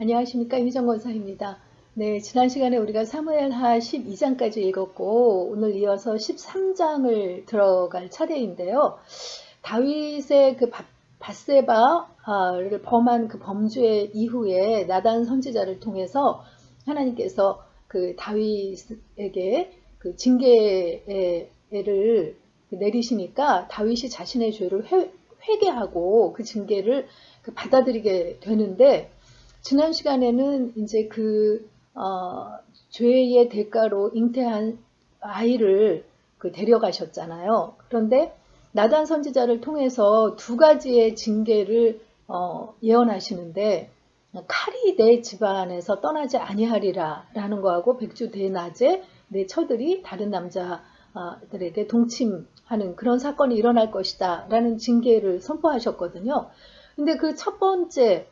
안녕하십니까, 이미정 권사입니다. 네, 지난 시간에 우리가 사무엘하 12장까지 읽었고 오늘 이어서 13장을 들어갈 차례인데요. 다윗의 그 밧세바를 범한 그 범죄 이후에 나단 선지자를 통해서 하나님께서 그 다윗에게 그 징계를 내리시니까 다윗이 자신의 죄를 회개하고 그 징계를 받아들이게 되는데, 지난 시간에는 이제 죄의 대가로 잉태한 아이를 데려가셨잖아요. 그런데 나단 선지자를 통해서 두 가지의 징계를 예언하시는데, 칼이 내 집안에서 떠나지 아니하리라 라는 거하고 백주 대낮에 내 처들이 다른 남자들에게 동침하는 그런 사건이 일어날 것이다 라는 징계를 선포하셨거든요. 근데 그 첫 번째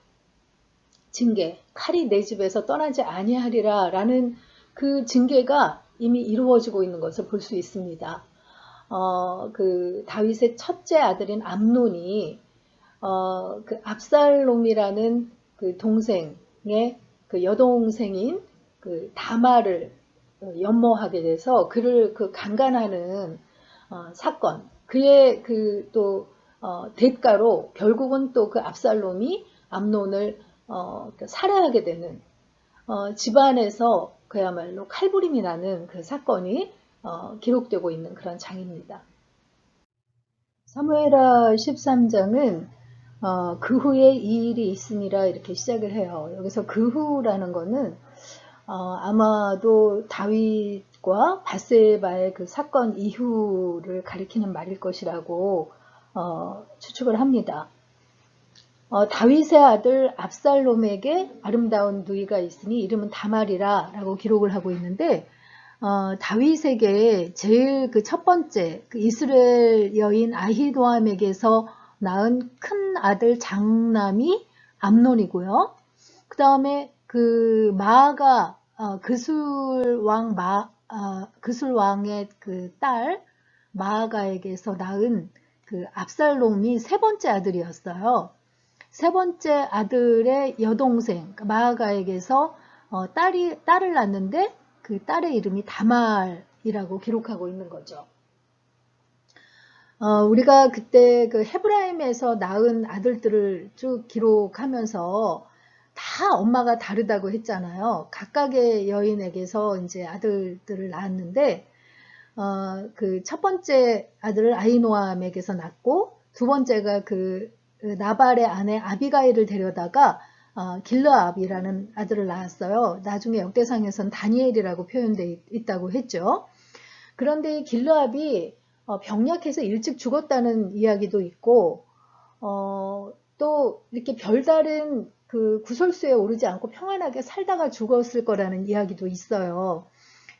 징계, 칼이 내 집에서 떠나지 아니하리라 라는 그 징계가 이미 이루어지고 있는 것을 볼 수 있습니다. 그 다윗의 첫째 아들인 암논이 그 압살롬이라는 그 동생의 그 여동생인 그 다말을 연모하게 돼서 그를 강간하는 사건, 그의 또 대가로 결국은 또 그 압살롬이 암논을 살해하게 되는 집안에서 그야말로 칼부림이 나는 그 사건이 기록되고 있는 그런 장입니다. 사무엘하 13장은 그 후에 이 일이 있으니라 이렇게 시작을 해요. 여기서 그 후라는 거는 아마도 다윗과 밧세바의 그 사건 이후를 가리키는 말일 것이라고 추측을 합니다. 다윗의 아들 압살롬에게 아름다운 누이가 있으니 이름은 다말이라 라고 기록을 하고 있는데, 다윗에게 제일 그 첫 번째 그 이스라엘 여인 아히노암에게서 낳은 큰 아들 장남이 암논이고요. 그 다음에 그 마아가 그술왕의 그 딸 마아가에게서 낳은 그 압살롬이 세 번째 아들이었어요. 세 번째 아들의 여동생 마아가에게서 딸을 낳는데 그 딸의 이름이 다말이라고 기록하고 있는 거죠. 우리가 그때 그 헤브라임에서 낳은 아들들을 쭉 기록하면서 다 엄마가 다르다고 했잖아요. 각각의 여인에게서 이제 아들들을 낳았는데, 그 첫 번째 아들을 아히노암에게서 낳고, 두 번째가 그 나발의 아내 아비가일을 데려다가 길르압이라는 아들을 낳았어요. 나중에 역대상에서는 다니엘이라고 표현되어 있다고 했죠. 그런데 이 길르압이 병약해서 일찍 죽었다는 이야기도 있고, 또 이렇게 별다른 그 구설수에 오르지 않고 평안하게 살다가 죽었을 거라는 이야기도 있어요.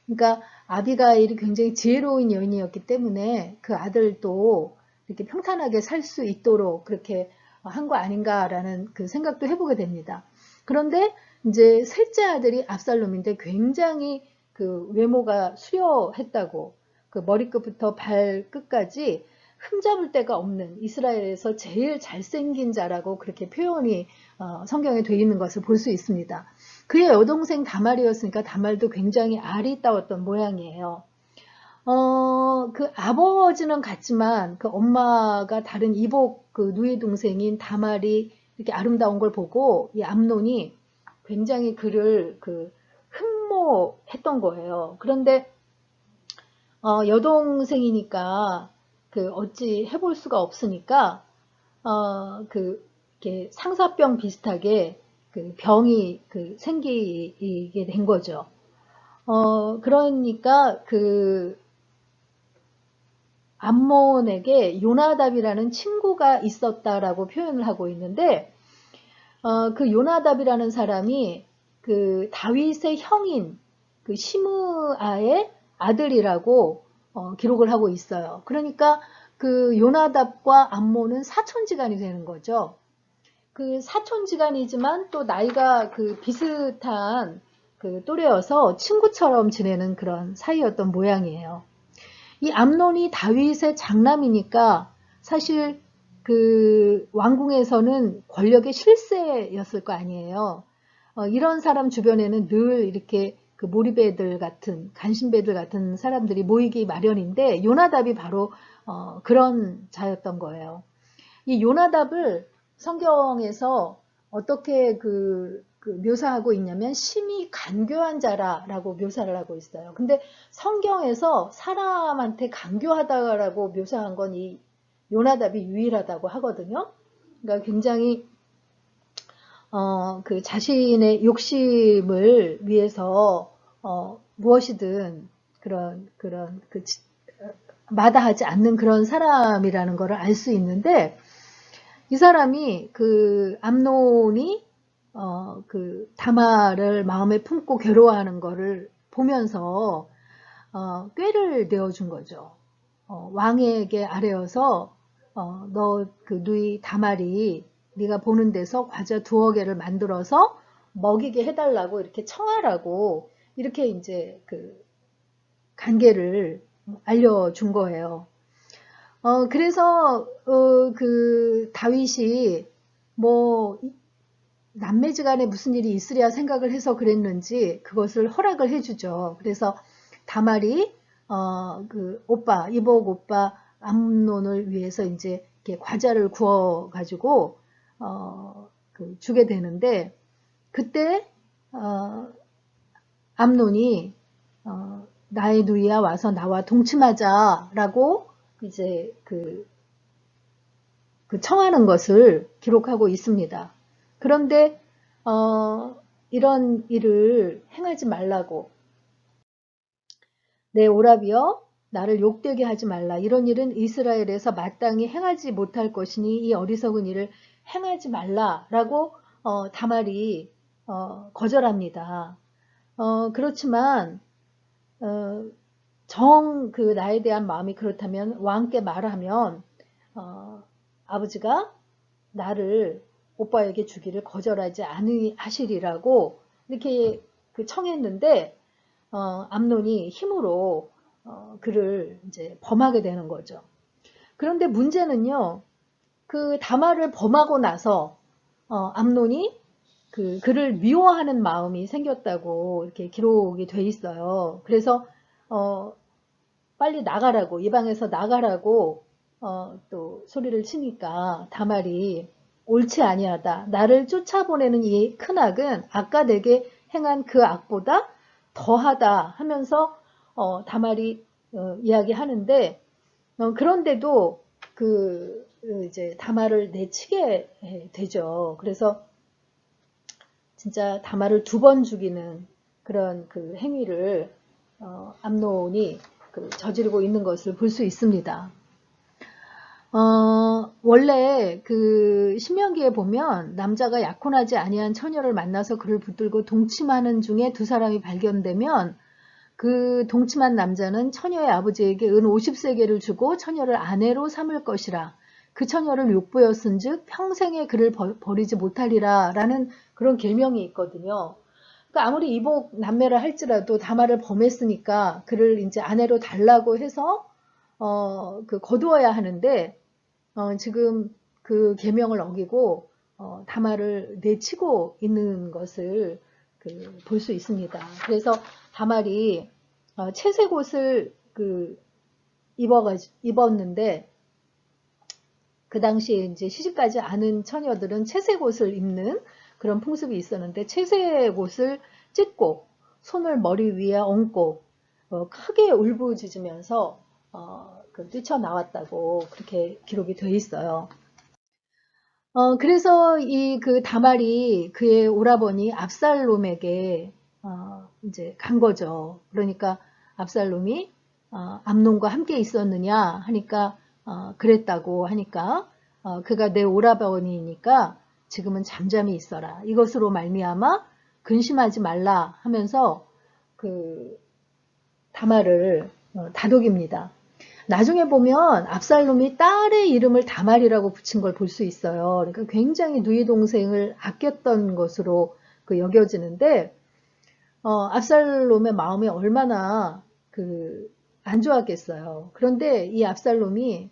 그러니까 아비가일이 굉장히 지혜로운 여인이었기 때문에 그 아들도 이렇게 평탄하게 살 수 있도록 그렇게 한 거 아닌가라는 그 생각도 해보게 됩니다. 그런데 이제 셋째 아들이 압살롬인데 굉장히 그 외모가 수려했다고, 그 머리끝부터 발끝까지 흠잡을 데가 없는 이스라엘에서 제일 잘생긴 자라고 그렇게 표현이 성경에 되어 있는 것을 볼 수 있습니다. 그의 여동생 다말이었으니까 다말도 굉장히 아리따웠던 모양이에요. 그 아버지는 같지만 그 엄마가 다른 이복 그 누이 동생인 다말이 이렇게 아름다운 걸 보고 이 암논이 굉장히 그를 흠모했던 거예요. 그런데 여동생이니까 어찌 해볼 수가 없으니까 이렇게 상사병 비슷하게 그 병이 생기게 된 거죠. 그러니까 암몬에게 요나답이라는 친구가 있었다라고 표현을 하고 있는데, 그 요나답이라는 사람이 그 다윗의 형인 그 시므아의 아들이라고 기록을 하고 있어요. 그러니까 그 요나답과 암몬은 사촌지간이 되는 거죠. 그 사촌지간이지만 또 나이가 비슷한 그 또래여서 친구처럼 지내는 그런 사이였던 모양이에요. 이 암논이 다윗의 장남이니까 사실 그 왕궁에서는 권력의 실세였을 거 아니에요. 이런 사람 주변에는 늘 이렇게 그 몰입애들 같은, 간신배들 같은 사람들이 모이기 마련인데, 요나답이 바로 그런 자였던 거예요. 이 요나답을 성경에서 어떻게 그 묘사하고 있냐면 심히 간교한 자라라고 묘사를 하고 있어요. 근데 성경에서 사람한테 간교하다라고 묘사한 건 이 요나답이 유일하다고 하거든요. 그러니까 굉장히 그 자신의 욕심을 위해서 무엇이든 마다하지 않는 그런 사람이라는 것을 알 수 있는데, 이 사람이 그 암논이 그 다말을 마음에 품고 괴로워하는 것을 보면서 꾀를 내어준 거죠. 왕에게 아뢰어서 너 그 누이 다말이 네가 보는 데서 과자 2여 개를 만들어서 먹이게 해달라고 이렇게 청하라고 이렇게 이제 그 관계를 알려준 거예요. 그래서 그 다윗이 뭐 남매지간에 무슨 일이 있으랴 생각을 해서 그랬는지 그것을 허락을 해주죠. 그래서 다말이 그 오빠 이복 오빠 암논을 위해서 이제 이렇게 과자를 구워 가지고 그 주게 되는데, 그때 암논이 나의 누이야 와서 나와 동침하자라고 이제 그 청하는 것을 기록하고 있습니다. 그런데 이런 일을 행하지 말라고, 내 오라비여 나를 욕되게 하지 말라, 이런 일은 이스라엘에서 마땅히 행하지 못할 것이니 이 어리석은 일을 행하지 말라라고 다말이 거절합니다. 그렇지만 정 그 나에 대한 마음이 그렇다면 왕께 말하면 아버지가 나를 오빠에게 주기를 거절하지 아니하시리라고 이렇게 그 청했는데, 암논이 힘으로 그를 이제 범하게 되는 거죠. 그런데 문제는요, 그 다말을 범하고 나서 암논이 그를 미워하는 마음이 생겼다고 이렇게 기록이 돼 있어요. 그래서 빨리 나가라고, 이 방에서 나가라고 또 소리를 치니까 다말이 옳지 아니하다, 나를 쫓아보내는 이 큰 악은 아까 내게 행한 그 악보다 더하다 하면서 다말이 이야기하는데, 그런데도 그 이제 다말을 내치게 되죠. 그래서 진짜 다말을 2번 죽이는 그런 그 행위를 암논이 저지르고 있는 것을 볼 수 있습니다. 원래 그 신명기에 보면 남자가 약혼하지 아니한 처녀를 만나서 그를 붙들고 동침하는 중에 2사람이 발견되면 그 동침한 남자는 처녀의 아버지에게 은 50세겔을 주고 처녀를 아내로 삼을 것이라, 그 처녀를 욕보였은 즉 평생에 그를 버리지 못하리라 라는 그런 계명이 있거든요. 그러니까 아무리 이복 남매를 할지라도 다말을 범했으니까 그를 이제 아내로 달라고 해서 그 거두어야 하는데, 지금 그 계명을 어기고 다말을 내치고 있는 것을 볼 수 있습니다. 그래서 다말이 채색 옷을 입었는데, 그 당시에 이제 시집가지 않은 처녀들은 채색 옷을 입는 그런 풍습이 있었는데, 채색 옷을 찢고 손을 머리 위에 얹고 크게 울부짖으면서 뛰쳐나왔다고 그렇게 기록이 되어 있어요. 그래서 이 그 다말이 그의 오라버니 압살롬에게 이제 간 거죠. 그러니까 압살롬이 암논과 함께 있었느냐 하니까 그랬다고 하니까 그가 내 오라버니니까 지금은 잠잠히 있어라, 이것으로 말미암아 근심하지 말라 하면서 그 다말을 다독입니다. 나중에 보면 압살롬이 딸의 이름을 다말이라고 붙인 걸 볼 수 있어요. 그러니까 굉장히 누이 동생을 아꼈던 것으로 여겨지는데, 압살롬의 마음이 얼마나 안 좋았겠어요. 그런데 이 압살롬이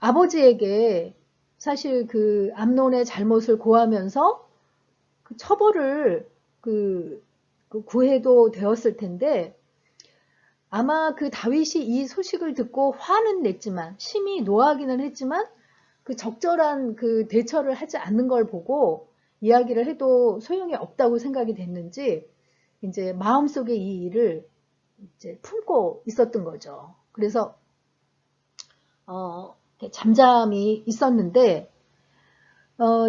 아버지에게 사실 그 암논의 잘못을 고하면서 그 처벌을 구해도 되었을 텐데 아마 그 다윗이 이 소식을 듣고 화는 냈지만 심히 노하기는 했지만 그 적절한 그 대처를 하지 않는 걸 보고 이야기를 해도 소용이 없다고 생각이 됐는지 이제 마음속에 이 일을 이제 품고 있었던 거죠. 그래서 잠잠히 있었는데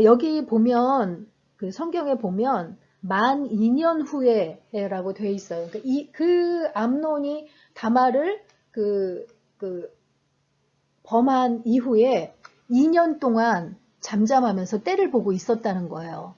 여기 보면 그 성경에 보면 만 2년 후에라고 되어 있어요. 그러니까 그 암논이 다말을 범한 이후에 2년 동안 잠잠하면서 때를 보고 있었다는 거예요.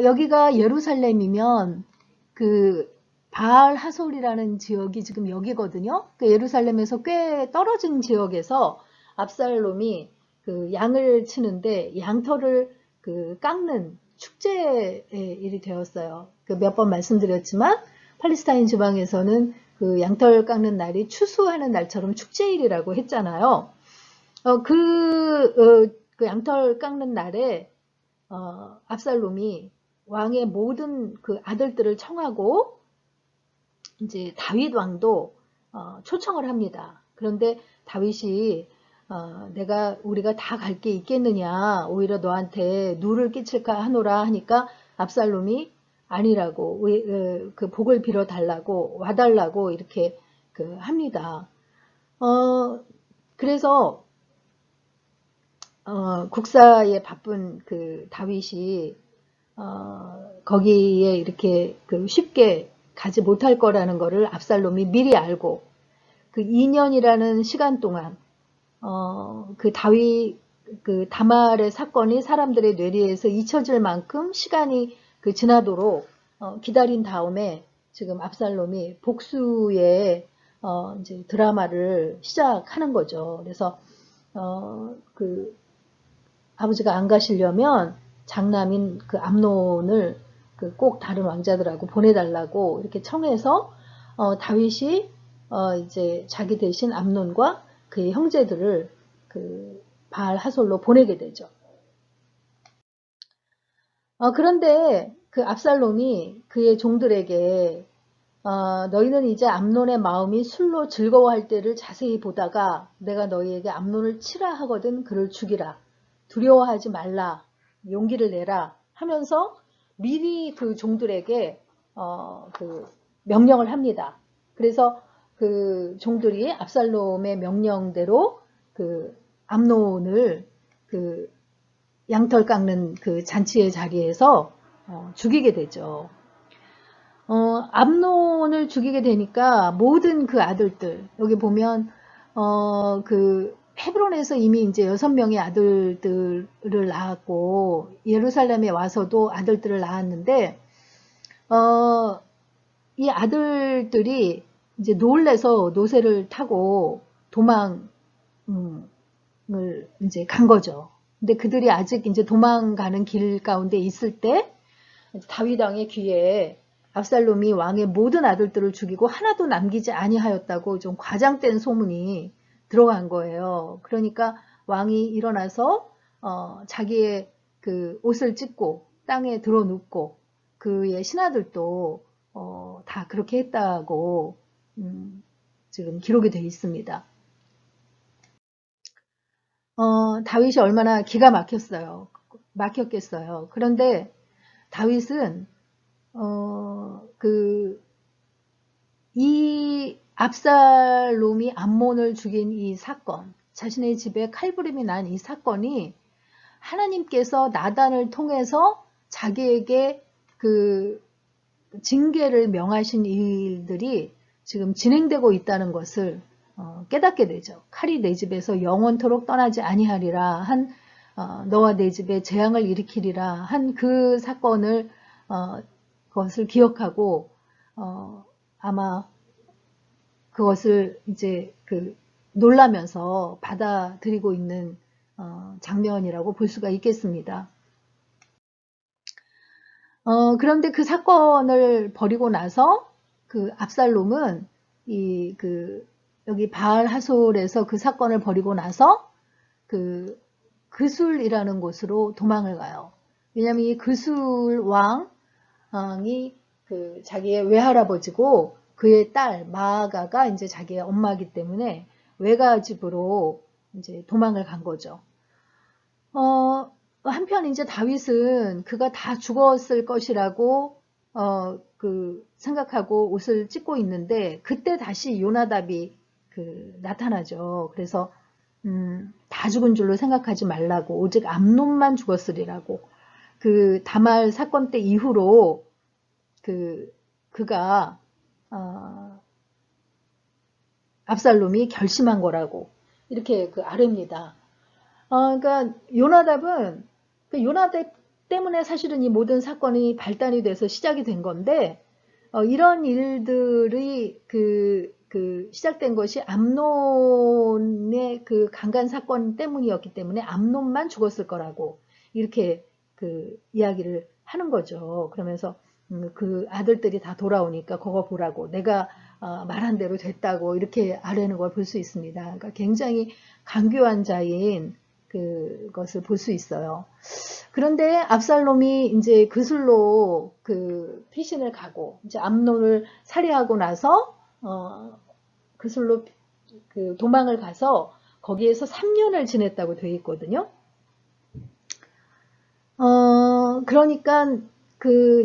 여기가 예루살렘이면 그 바알 하솔이라는 지역이 지금 여기거든요. 그 예루살렘에서 꽤 떨어진 지역에서 압살롬이 그 양을 치는데 양털을 깎는 축제의 일이 되었어요. 몇 번 말씀드렸지만 팔레스타인 지방에서는 그 양털 깎는 날이 추수하는 날처럼 축제일이라고 했잖아요. 그 양털 깎는 날에 압살롬이 왕의 모든 그 아들들을 청하고 이제 다윗 왕도 초청을 합니다. 그런데 다윗이 우리가 다 갈 게 있겠느냐, 오히려 너한테 누를 끼칠까 하노라 하니까 압살롬이 아니라고 그 복을 빌어 달라고 와달라고 이렇게 합니다. 그래서 국사에 바쁜 그 다윗이 거기에 이렇게 쉽게 가지 못할 거라는 거를 압살롬이 미리 알고 그 2년이라는 시간 동안 그 다윗 그 다말의 사건이 사람들의 뇌리에서 잊혀질 만큼 시간이 지나도록 기다린 다음에 지금 압살롬이 복수의 이제 드라마를 시작하는 거죠. 그래서 아버지가 안 가시려면 장남인 그 암논을 꼭 다른 왕자들하고 보내달라고 이렇게 청해서 다윗이 이제 자기 대신 암논과 그의 형제들을 바알 하솔로 보내게 되죠. 그런데 그 압살롬이 그의 종들에게 너희는 이제 암논의 마음이 술로 즐거워할 때를 자세히 보다가 내가 너희에게 암논을 치라 하거든 그를 죽이라. 두려워하지 말라. 용기를 내라 하면서 미리 그 종들에게 명령을 합니다. 그래서 그 종들이 압살롬의 명령대로 암논을 양털 깎는 그 잔치의 자리에서 죽이게 되죠. 암논을 죽이게 되니까 모든 그 아들들 여기 보면 헤브론에서 이미 이제 6명의 아들들을 낳았고 예루살렘에 와서도 아들들을 낳았는데 이 아들들이 이제 놀래서 노새를 타고 도망을 이제 간 거죠. 근데 그들이 아직 이제 도망가는 길 가운데 있을 때 다윗 왕의 귀에 압살롬이 왕의 모든 아들들을 죽이고 하나도 남기지 아니하였다고 좀 과장된 소문이 들어간 거예요. 그러니까 왕이 일어나서 자기의 그 옷을 찢고 땅에 들어 눕고 그의 신하들도 다 그렇게 했다고 지금 기록이 되어 있습니다. 다윗이 얼마나 기가 막혔겠어요. 그런데 다윗은 이 압살롬이 암몬을 죽인 이 사건, 자신의 집에 칼부림이 난 이 사건이 하나님께서 나단을 통해서 자기에게 징계를 명하신 일들이 지금 진행되고 있다는 것을 깨닫게 되죠. 칼이 내 집에서 영원토록 떠나지 아니하리라 한 너와 내 집에 재앙을 일으키리라 한 그 사건을 그것을 기억하고 아마 그것을 이제 놀라면서 받아들이고 있는 장면이라고 볼 수가 있겠습니다. 그런데 그 사건을 벌이고 나서 그 압살롬은 여기 바알 하솔에서 그 사건을 벌이고 나서 그술이라는 곳으로 도망을 가요. 왜냐하면 이 그술 왕이 그 자기의 외할아버지고 그의 딸 마아가가 이제 자기의 엄마이기 때문에 외가 집으로 이제 도망을 간 거죠. 한편 이제 다윗은 그가 다 죽었을 것이라고 생각하고 옷을 찢고 있는데 그때 다시 요나답이 나타나죠. 그래서 다 죽은 줄로 생각하지 말라고 오직 암논만 죽었으리라고. 그 다말 사건 때 이후로 그가 압살롬이 결심한 거라고 이렇게 아뢰입니다. 그러니까 요나답은 요나답 때문에 사실은 이 모든 사건이 발단이 돼서 시작이 된 건데 이런 일들이 시작된 것이 암논의 그 강간 사건 때문이었기 때문에 암논만 죽었을 거라고 이렇게 이야기를 하는 거죠. 그러면서 그 아들들이 다 돌아오니까 그거 보라고 내가 말한 대로 됐다고 이렇게 아뢰는 걸 볼 수 있습니다. 그러니까 굉장히 강교한 자인 그것을 볼 수 있어요. 그런데 압살롬이 이제 그술로 피신을 가고 이제 암논을 살해하고 나서 그술로 도망을 가서 거기에서 3년을 지냈다고 되어 있거든요. 그러니까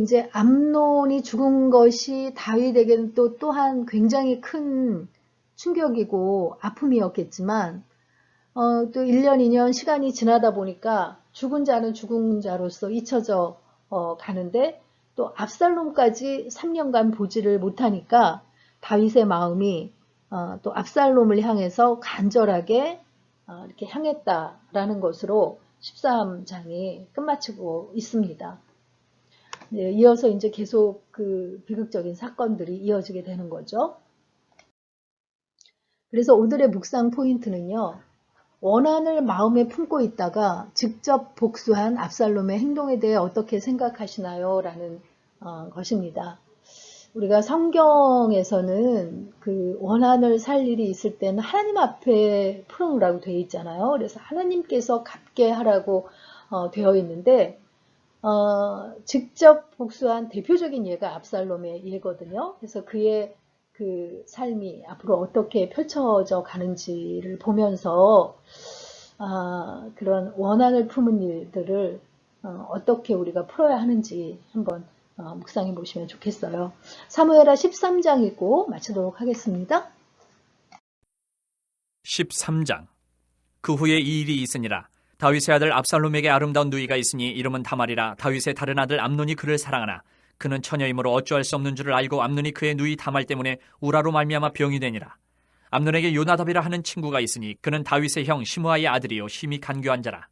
이제 암논이 죽은 것이 다윗에게는 또한 굉장히 큰 충격이고 아픔이었겠지만 또 1년, 2년 시간이 지나다 보니까 죽은 자는 죽은 자로서 잊혀져 가는데 또 압살롬까지 3년간 보지를 못하니까 다윗의 마음이 또 압살롬을 향해서 간절하게 이렇게 향했다라는 것으로 13장이 끝마치고 있습니다. 네, 이어서 이제 계속 비극적인 사건들이 이어지게 되는 거죠. 그래서 오늘의 묵상 포인트는요. 원한을 마음에 품고 있다가 직접 복수한 압살롬의 행동에 대해 어떻게 생각하시나요? 라는 것입니다. 우리가 성경에서는 원한을 살 일이 있을 때는 하나님 앞에 풀어놓으라고 되어 있잖아요. 그래서 하나님께서 갚게 하라고 되어 있는데 직접 복수한 대표적인 예가 압살롬의 예거든요. 그래서 그의 삶이 앞으로 어떻게 펼쳐져 가는지를 보면서 그런 원한을 품은 일들을 어떻게 우리가 풀어야 하는지 한번 묵상해 보시면 좋겠어요. 사무엘하 13장 읽고 마치도록 하겠습니다. 13장. 그 후에 이 일이 있으니라. 다윗의 아들 압살롬에게 아름다운 누이가 있으니 이름은 다말이라. 다윗의 다른 아들 암논이 그를 사랑하나 그는 처녀이므로 어찌할 수 없는 줄을 알고 암논이 그의 누이 다말 때문에 우라로 말미암아 병이 되니라. 암논에게 요나답이라 하는 친구가 있으니 그는 다윗의 형 시므아의 아들이요 심히 간교한 자라.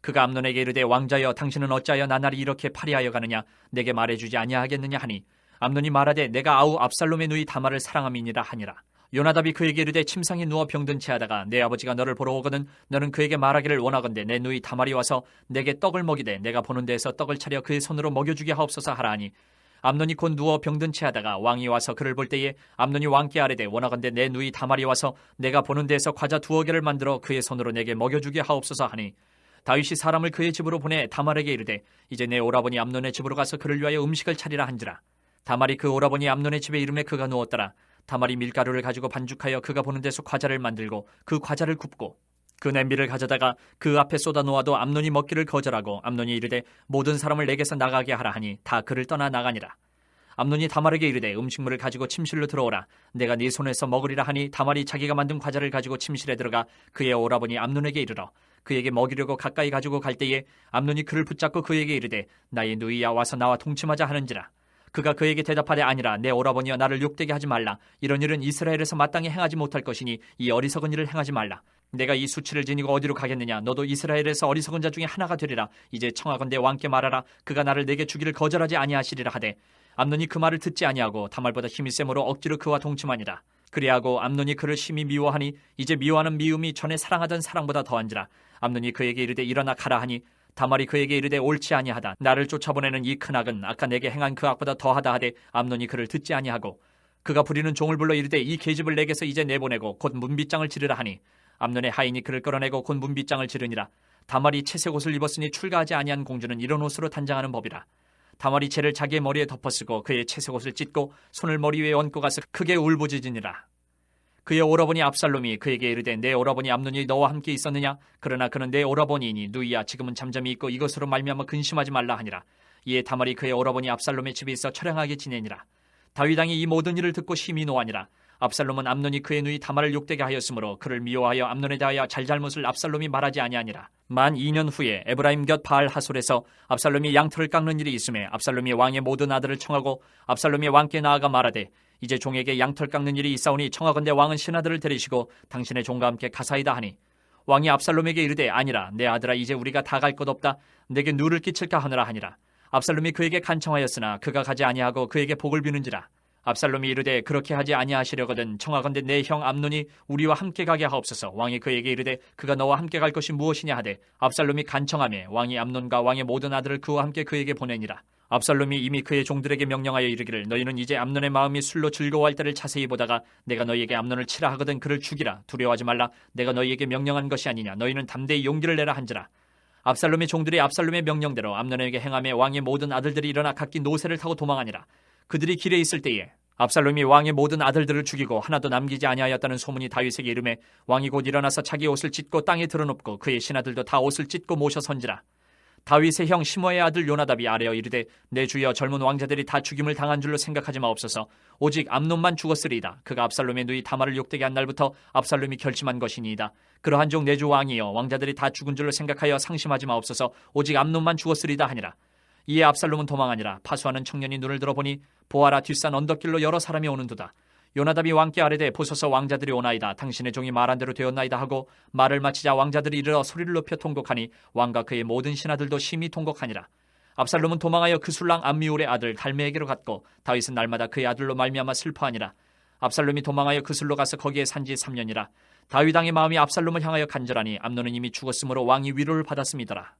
그가 암논에게 이르되 왕자여 당신은 어찌하여 나날이 이렇게 파리하여 가느냐 내게 말해주지 아니하겠느냐 하니 암논이 말하되 내가 아우 압살롬의 누이 다말을 사랑함이니라 하니라. 요나답이 그에게 이르되 침상에 누워 병든 채하다가 내 아버지가 너를 보러 오거든 너는 그에게 말하기를 원하건대 내 누이 다말이 와서 내게 떡을 먹이되 내가 보는 데에서 떡을 차려 그의 손으로 먹여주게 하옵소서 하라 하니 암논이 곧 누워 병든 채하다가 왕이 와서 그를 볼 때에 암논이 왕께 아뢰되 원하건대 내 누이 다말이 와서 내가 보는 데에서 과자 2개를 만들어 그의 손으로 내게 먹여주게 하옵소서 하니 다윗이 사람을 그의 집으로 보내 다말에게 이르되 이제 내 오라버니 암논의 집으로 가서 그를 위하여 음식을 차리라 한지라. 다말이 그 오라버니 암논의 집에 이름에 그가 누웠더라. 다말이 밀가루를 가지고 반죽하여 그가 보는 데서 과자를 만들고 그 과자를 굽고 그 냄비를 가져다가 그 앞에 쏟아 놓아도 암논이 먹기를 거절하고 암논이 이르되 모든 사람을 내게서 나가게 하라 하니 다 그를 떠나 나가니라. 암논이 다말에게 이르되 음식물을 가지고 침실로 들어오라. 내가 네 손에서 먹으리라 하니 다말이 자기가 만든 과자를 가지고 침실에 들어가 그의 오라버니 암논에게 이르러 그에게 먹이려고 가까이 가지고 갈 때에 암논이 그를 붙잡고 그에게 이르되 나의 누이야 와서 나와 동침하자 하는지라. 그가 그에게 대답하되 아니라 내 오라버니여 나를 욕되게 하지 말라. 이런 일은 이스라엘에서 마땅히 행하지 못할 것이니 이 어리석은 일을 행하지 말라. 내가 이 수치를 지니고 어디로 가겠느냐. 너도 이스라엘에서 어리석은 자 중에 하나가 되리라. 이제 청하건대 왕께 말하라. 그가 나를 내게 주기를 거절하지 아니하시리라 하되 암논이 그 말을 듣지 아니하고 다말보다 힘이 세므로 억지로 그와 동침하니라. 그리하고 암논이 그를 심히 미워하니 이제 미워하는 미움이 전에 사랑하던 사랑보다 더한지라. 암논이 그에게 이르되 일어나 가라 하니 다말이 그에게 이르되 옳지 아니하다. 나를 쫓아보내는 이 큰 악은 아까 내게 행한 그 악보다 더하다 하되 암논이 그를 듣지 아니하고 그가 부리는 종을 불러 이르되 이 계집을 내게서 이제 내보내고 곧 문빗장을 지르라 하니 암논의 하인이 그를 끌어내고 곧 문빗장을 지르니라. 다말이 채색 옷을 입었으니 출가하지 아니한 공주는 이런 옷으로 단장하는 법이라. 다말이 채를 자기의 머리에 덮어쓰고 그의 채색 옷을 찢고 손을 머리 위에 얹고 가서 크게 울부짖으니라. 그의 오라버니 압살롬이 그에게 이르되 내 오라버니 암논이 너와 함께 있었느냐? 그러나 그는 내 오라버니이니 누이야 지금은 잠잠히 있고 이것으로 말미암아 근심하지 말라 하니라. 이에 다말이 그의 오라버니 압살롬의 집에 있어 처량하게 지내니라. 다윗 왕이 이 모든 일을 듣고 심히 노하니라. 압살롬은 암논이 그의 누이 다말을 욕되게 하였으므로 그를 미워하여 암논에 대하여 잘잘못을 압살롬이 말하지 아니하니라. 만 2년 후에 에브라임 곁 바알 하솔에서 압살롬이 양털을 깎는 일이 있음에 압살롬이 왕의 모든 아들을 청하고 압살롬이 왕께 나아가 말하되 이제 종에게 양털 깎는 일이 있사오니 청하건대 왕은 신하들을 데리시고 당신의 종과 함께 가사이다 하니 왕이 압살롬에게 이르되 아니라 내 아들아 이제 우리가 다 갈 것 없다 내게 누를 끼칠까 하느라 하니라. 압살롬이 그에게 간청하였으나 그가 가지 아니하고 그에게 복을 비는지라. 압살롬이 이르되 그렇게 하지 아니하시려거든 청하건대 내 형 암논이 우리와 함께 가게 하옵소서. 왕이 그에게 이르되 그가 너와 함께 갈 것이 무엇이냐 하되 압살롬이 간청하매 왕이 암논과 왕의 모든 아들을 그와 함께 그에게 보내니라. 압살롬이 이미 그의 종들에게 명령하여 이르기를 너희는 이제 암논의 마음이 술로 즐거워할 때를 자세히 보다가 내가 너희에게 암논을 치라 하거든 그를 죽이라. 두려워하지 말라. 내가 너희에게 명령한 것이 아니냐. 너희는 담대히 용기를 내라 한지라. 압살롬의 종들이 압살롬의 명령대로 암논에게 행하매 왕의 모든 아들들이 일어나 각기 노새를 타고 도망하니라. 그들이 길에 있을 때에 압살롬이 왕의 모든 아들들을 죽이고 하나도 남기지 아니하였다는 소문이 다윗에게 이르매 왕이 곧 일어나서 자기 옷을 찢고 땅에 드러눕고 그의 신하들도 다 옷을 찢고 모셔 선지라. 다윗의 형 시므아의 아들 요나답이 아뢰어 이르되 내 주여 젊은 왕자들이 다 죽임을 당한 줄로 생각하지 마옵소서. 오직 암논만 죽었으리이다. 그가 압살롬의 누이 다말을 욕되게 한 날부터 압살롬이 결심한 것이니이다. 그러한 종 내 주 왕이여 왕자들이 다 죽은 줄로 생각하여 상심하지 마옵소서. 오직 암논만 죽었으리이다 하니라. 이에 압살롬은 도망하니라. 파수하는 청년이 눈을 들어보니 보아라 뒷산 언덕길로 여러 사람이 오는도다. 요나답이 왕께 아뢰되 보소서 왕자들이 오나이다. 당신의 종이 말한 대로 되었나이다 하고 말을 마치자 왕자들이 이르러 소리를 높여 통곡하니 왕과 그의 모든 신하들도 심히 통곡하니라. 압살롬은 도망하여 그 술랑 암미울의 아들 달메에게로 갔고 다윗은 날마다 그의 아들로 말미암아 슬퍼하니라. 압살롬이 도망하여 그 술로 가서 거기에 산지 3년이라. 다윗 왕의 마음이 압살롬을 향하여 간절하니 암논은 이미 죽었으므로 왕이 위로를 받았음이더라.